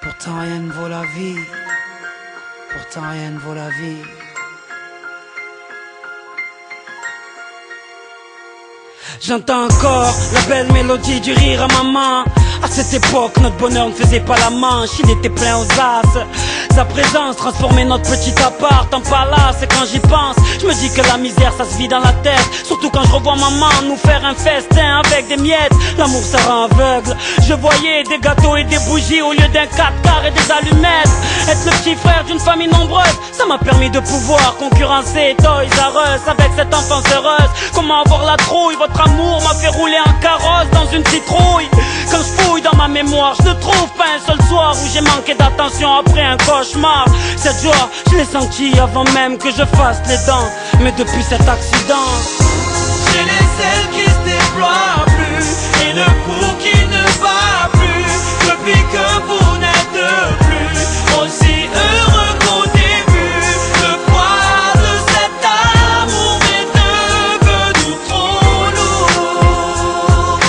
Pourtant rien ne vaut la vie. Pourtant rien ne vaut la vie. J'entends encore la belle mélodie du rire à maman. À cette époque, notre bonheur ne faisait pas la manche, il était plein aux as. Sa présence transformait notre petit appart en palace. Et quand j'y pense, je me dis que la misère ça se vit dans la tête. Surtout quand je revois maman nous faire un festin avec des miettes. L'amour ça rend aveugle. Je voyais des gâteaux et des bougies au lieu d'un 4x et des allumettes. Être le petit frère d'une famille nombreuse, ça m'a permis de pouvoir concurrencer Toys R Us avec cette enfance heureuse. Comment avoir la trouille, votre amour m'a fait rouler en carrosse dans une citrouille. Quand je fouille dans ma mémoire, je ne trouve pas un seul soir où j'ai manqué d'attention après un cauchemar. Cette joie, je l'ai sentie avant même que je fasse les dents. Mais depuis cet accident, j'ai les ailes qui se déploient plus et le pouls qui ne bat plus. Depuis que vous n'êtes plus aussi heureux qu'au début, le poids de cet amour est devenu trop lourd.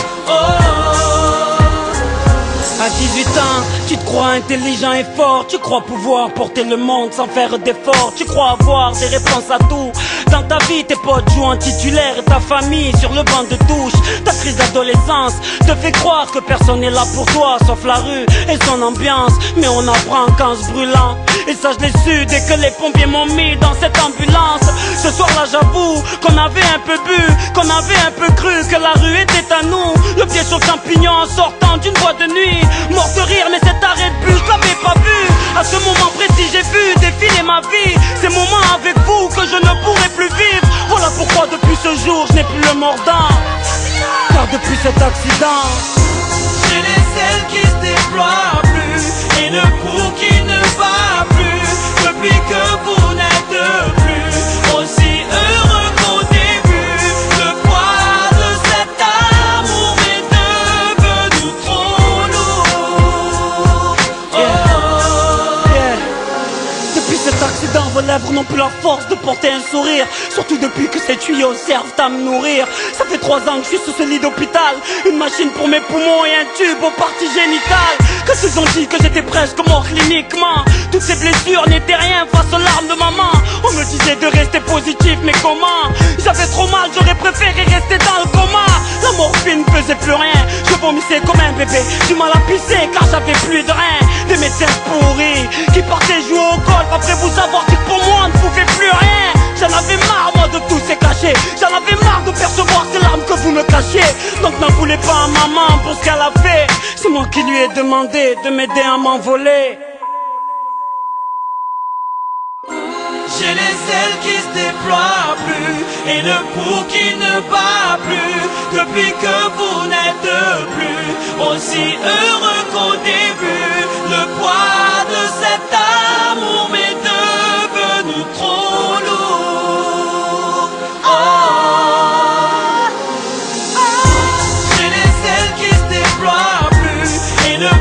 à 18 ans, tu te crois intelligent et fort. Tu crois pouvoir porter le monde sans faire d'efforts. Tu crois avoir des réponses à tout. Dans ta vie, tes potes jouent en titulaire et ta famille sur le banc de touche. Ta crise d'adolescence te fait croire que personne n'est là pour toi sauf la rue et son ambiance. Mais on apprend qu'en se brûlant. Et ça je l'ai su dès que les pompiers m'ont mis dans cette ambulance. Ce soir-là j'avoue qu'on avait un peu bu, qu'on avait un peu cru que la rue était à nous. Le pied sur le champignon en sortant d'une boîte de nuit. Mort de rire mais cet arrêt de bus je l'avais pas vu. À ce moment précis j'ai vu défiler ma vie. Ces moments avec vous que je ne pourrai plus vivre. Voilà pourquoi depuis ce jour je n'ai plus le mordant. Car depuis cet accident, j'ai les ailes qui se déploient plus et le pouls qui ne bat plus. Depuis que vous n'êtes plus aussi heureux qu'au début, le poids de cet amour est devenu trop lourd. yeah. Depuis cet accident, vos lèvres n'ont plus la force de porter un sourire. Surtout depuis que ces tuyaux servent à me nourrir. Ça fait 3 ans que je suis sous ce lit d'hôpital. Une machine pour mes poumons et un tube aux parties génitales. Que s'ils ont dit que j'étais presque mort cliniquement. Toutes ces blessures n'étaient rien face aux larmes de maman. On me disait de rester positif, mais comment? J'avais trop mal, j'aurais préféré rester dans le coma. La morphine ne faisait plus rien. Je vomissais comme un bébé, du mal à pisser car j'avais plus de reins. Des médecins pourris qui partaient jouer au golf après vous avoir dit que pour moi on ne pouvait plus rien. J'en avais marre moi de tous ces cachets. J'en avais marre de percevoir ces larmes que vous me cachiez. Donc n'en voulez pas à maman pour ce qu'elle a fait. C'est moi qui lui ai demandé de m'aider à m'envoler. J'ai les ailes qui se déploient plus et le pouls qui ne bat plus. Depuis que vous n'êtes plus aussi heureux qu'au début, le poids de cet amour m'est devenu trop lourd. J'ai les ailes qui se déploient plus et le